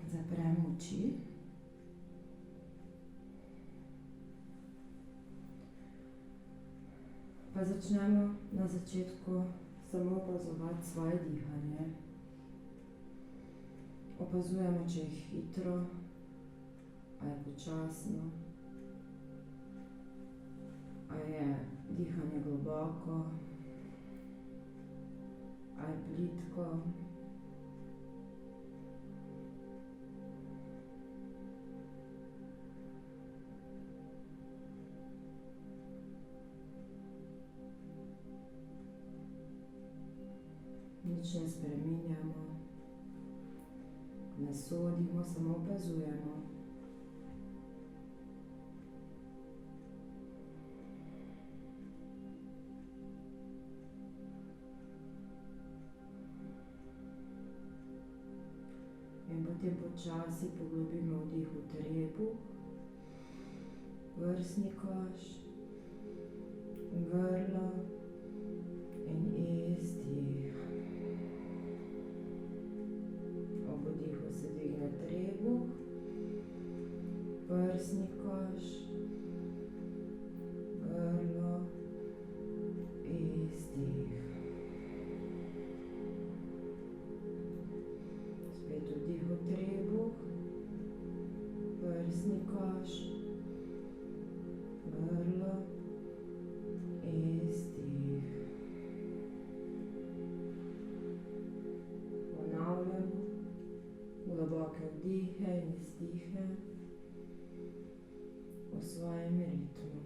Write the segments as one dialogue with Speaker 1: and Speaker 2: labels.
Speaker 1: Zapremo oči. Pa začnemo na začetku samo opazovati svoje dihanje. Opazujemo, če je hitro, ali je počasno, ali je dihanje globoko, ali je plitko. Nič ne spreminjamo, ne sodimo, samo opazujemo. In potem počasi poglobimo vdih v trebuh, prsni koš, grlo in izdih. Ob vdihu se dvigne trebuh, prsni koš, grlo, izdih. Spet vdih v trebuh, prsni koš, grlo, izdih. Ponavljamo globoke vdihe in izdihe v svojem ritmu.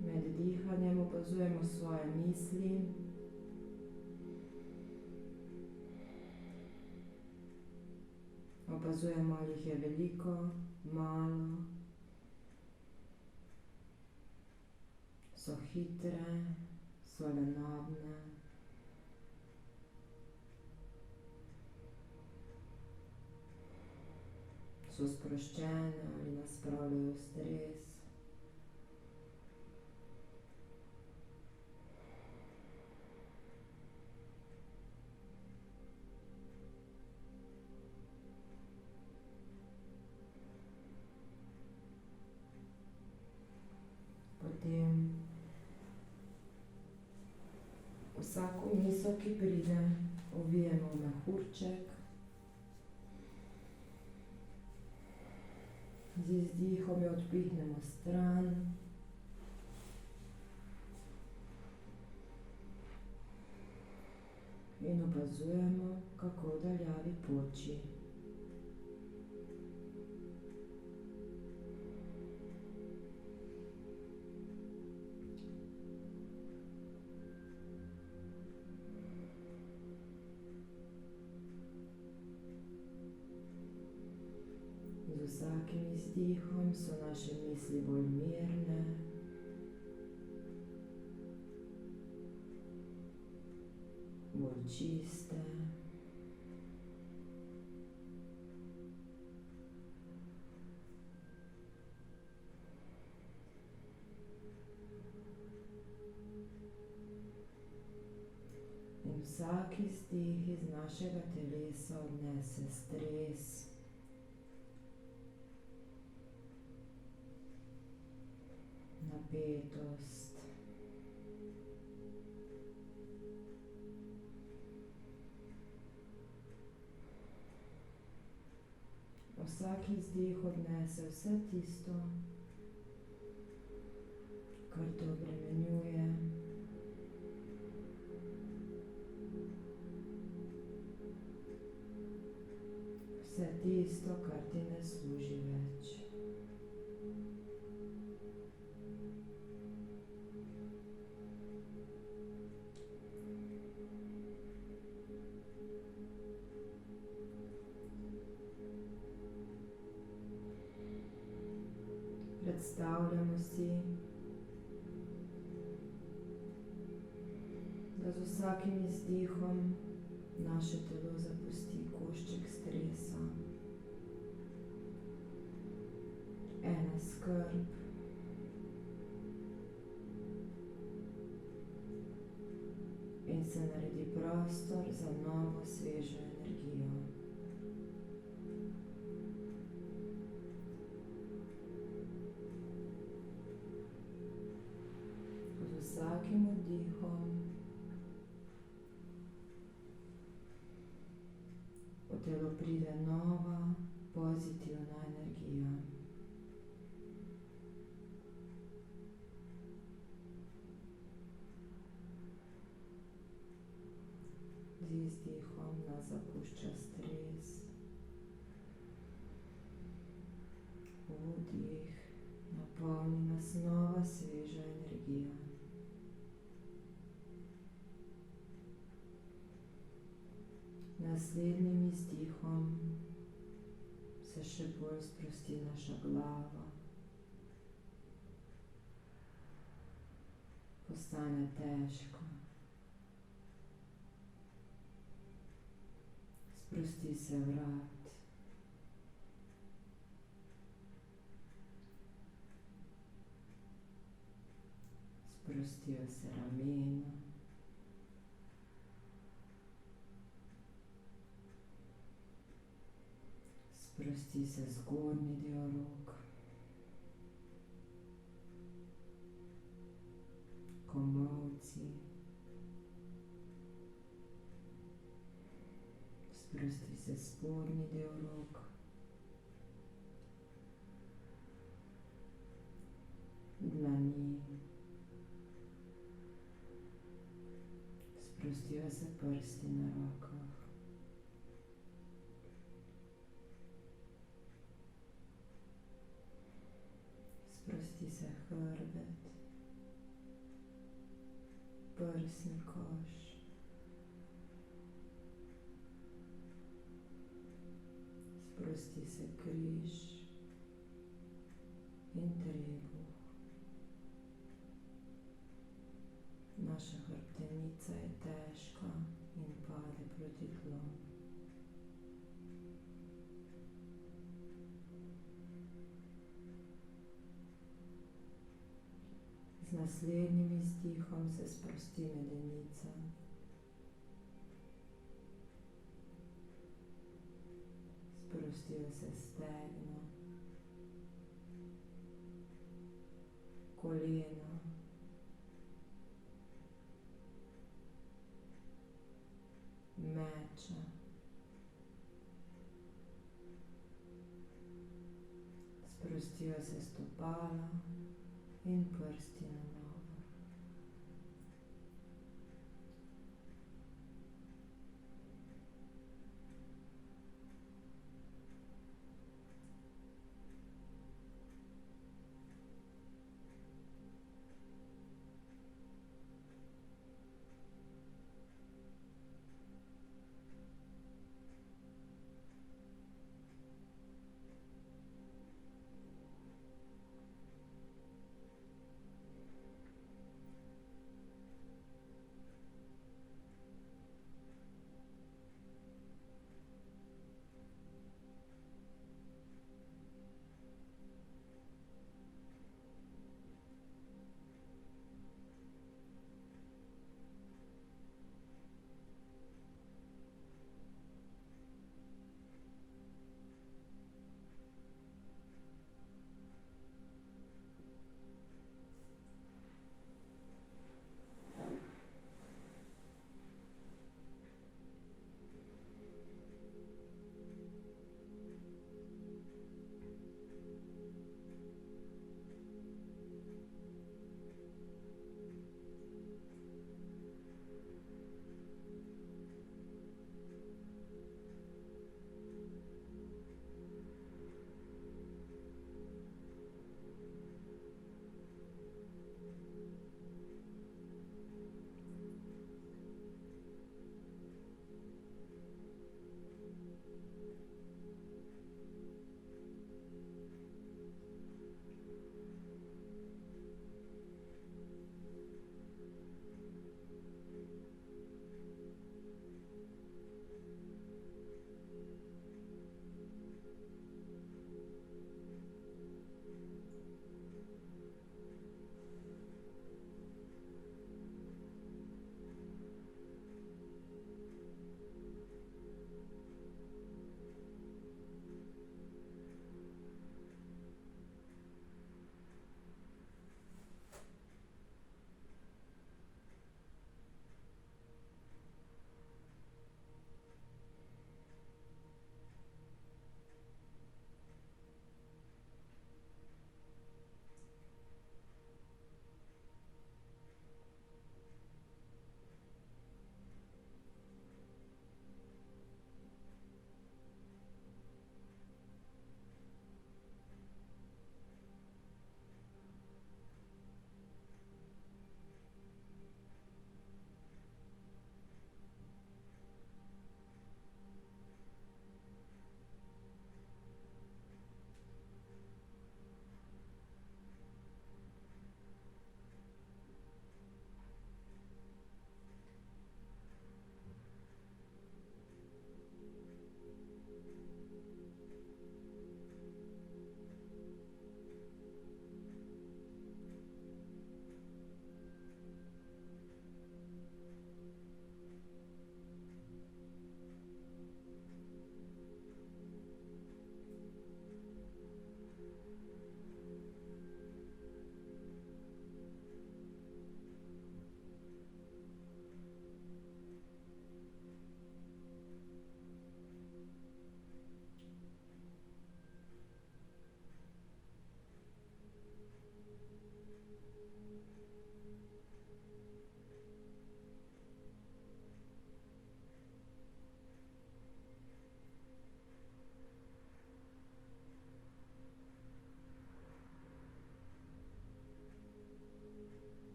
Speaker 1: Med dihanjem opazujemo svoje misli. Opazujemo, ali jih je veliko, malo, so hitre, so lenobne. So sproščene ali nas spravljajo v stres. Potem vsako misel, ki pride, ovijemo v mehurček. Z izdihom jo odpihnemo stran. In opazujemo, kako v daljavi poči. Z vsakim izdihom so naše misli bolj mirne, bolj čiste. In vsak izdih iz našega telesa odnese stres, napetost. Vsak izdih odnese vse tisto, kar te obremenjuje. Vse tisto, kar ti ne služi več. Predstavljamo si, da z vsakim izdihom naše telo zapusti košček stresa. ena skrb, in se naredi prostor za novo, svežo energijo. Z vsakim vdihom v telo pride nova, pozitivna energija. Z izdihom nas zapušča stres. Vdih napolni nas nova, sveža energija. Naslednjim izdihom se še bolj sprosti naša glava. Postane težka. Sprosti se vrat. Sprostijo se ramena. Sprosti se zgornji del rok. Komolci. Sprosti se spodnji del rok. Dlani. Sprostijo se prsti na rokah. Sprosti se hrbet, prsni koš. Sprosti se križ in trebuh. Naša hrbtenica je težka in pade proti tlu. Z naslednjim izdihom se sprosti medenica. Sprostijo se stegna, kolena, meča, sprostijo se stopala in prsti na nogah.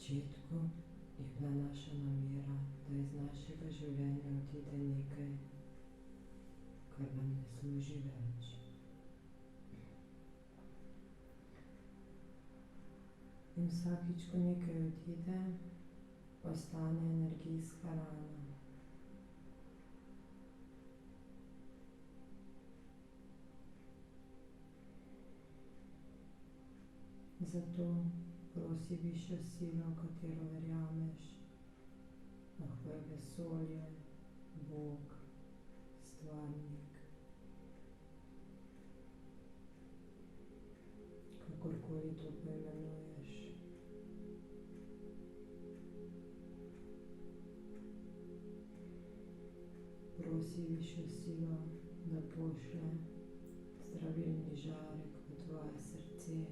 Speaker 1: začetku je bila naša namera, da iz našega življenja odide nekaj, kar nam ne služi več. In vsakič, ko nekaj odide, ostane energijska rana. Zato prosi višjo silo, v katero verjameš, lahko je vesolje, Bog, stvarnik, kakorkoli to poimenuješ. Prosi višjo silo, da pošlje zdravilni žarek v tvoje srce.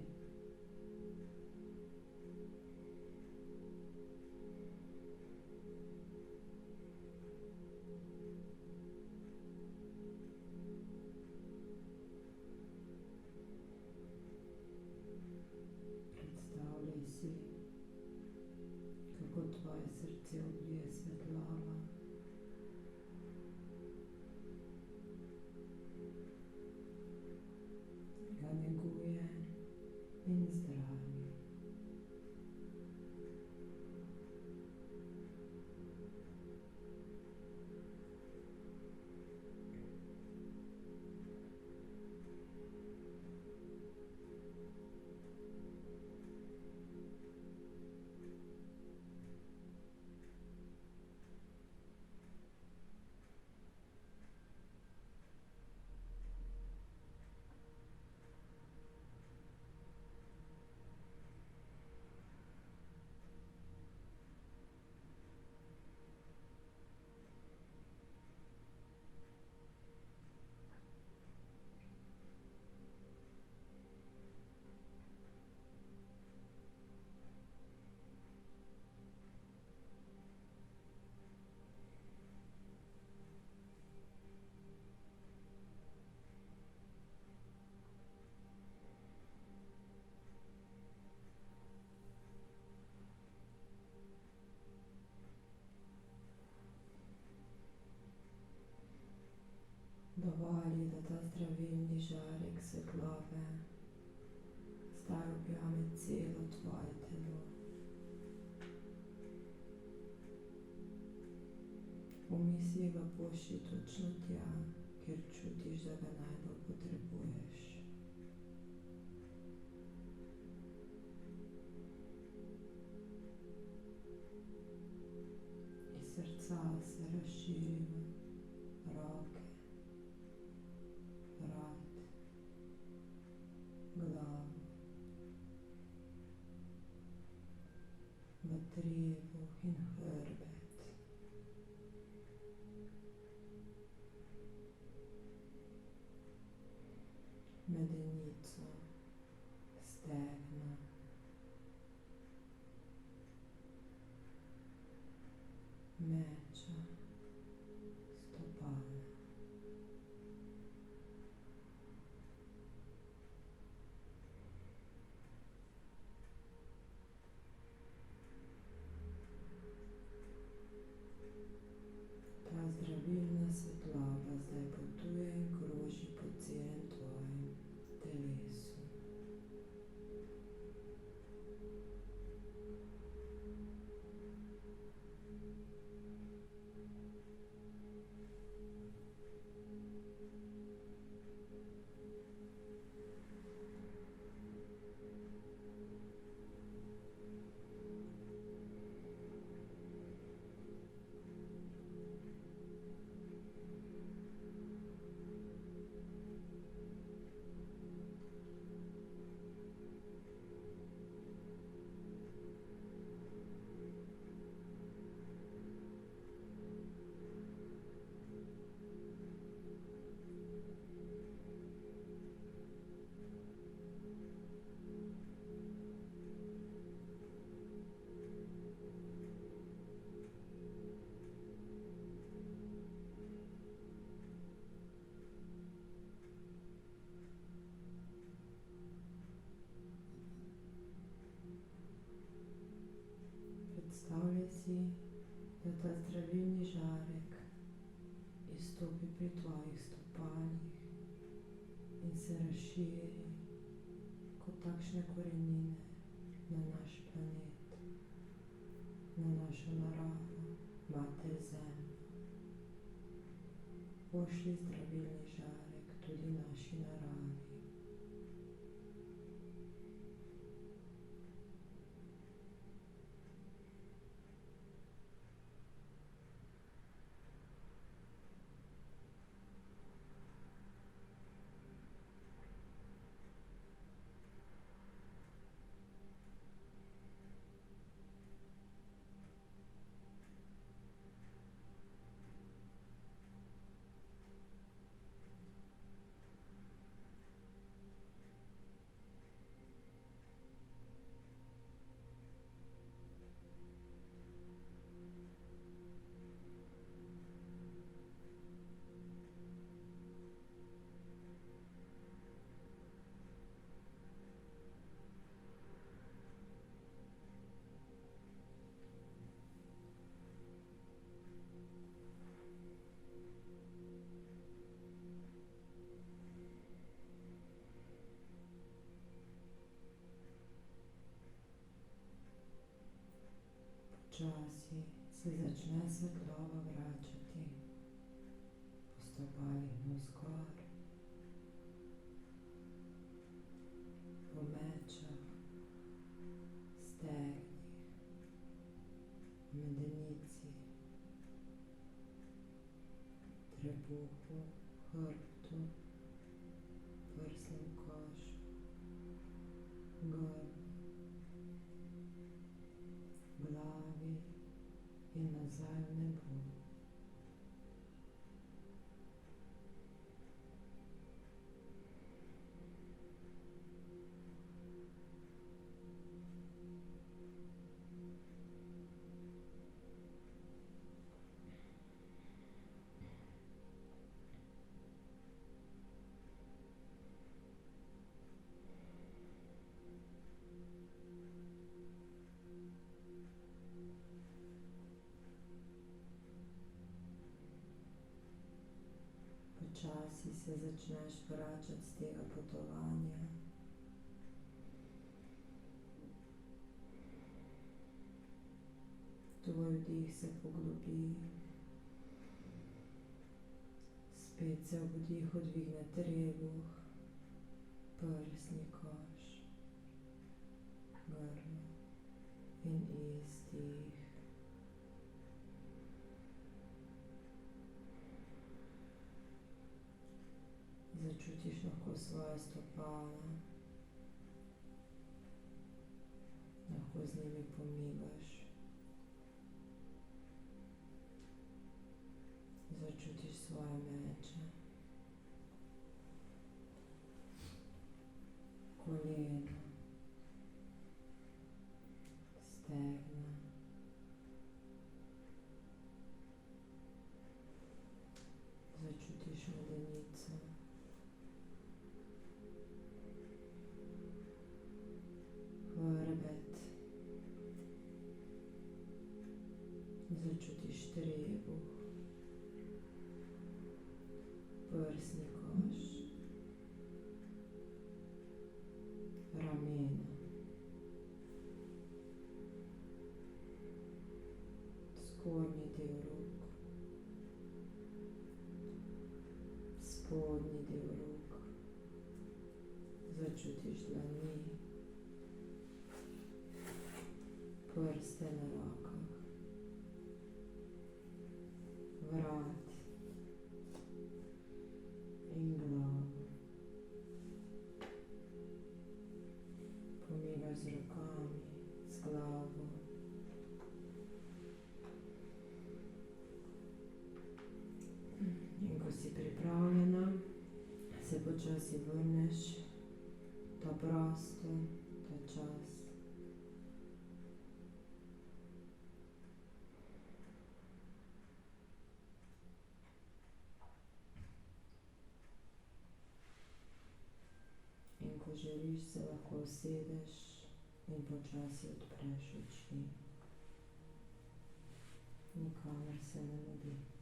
Speaker 1: Predstavljaj si, kako tvoje srce oblije svetloba. Ga neguje in zdravi. Dovoli, da ta zdravilni žarek svetlobe zdaj objame celo tvoje telo. V misli ga pošlji točno tja, kjer čutiš, da ga najbolj potrebuješ. Iz srca se razširi v roke, vrat, glavo, v trebuh in hrbet. Medenico, stegna, meča, stopala. Predstavljaj si, da ta zdravilni žarek izstopi pri tvojih stopalih in se razširi kot takšne korenine na naš planet, na našo naravo, Mater Zemljo. Pošlji zdravilni žarek tudi naši naravi. Počasi se začne svetloba vračati po stopalih navzgor, po mečah, stegnih, medenici, trebuhu, hrbtu, prsnem košu, grlu, glavi in nazaj v nebo. Počasi se začneš vračati z tega potovanja. Tvoj vdih se poglobi, spet se ob vdihu dvigne trebuh, prsni koš, grlo in izdih. Začutiš lahko svoje stopala, lahko z njimi pomigaš. Začutiš svoje meče, kolena, stegna, začutiš medenico, hrbet, začutiš trebuh, prsni koš, ramena, zgornji del rok, spodnji del rok, začutiš dlani, prste na rokah, vrat in glavo. Pomigaš z rokami, z glavo. In ko si pripravljena, se počasi vrneš v ta prostor, ta čas. In ko želiš, se lahko usedeš in počasi odpreš oči. nikamor se ne mudi.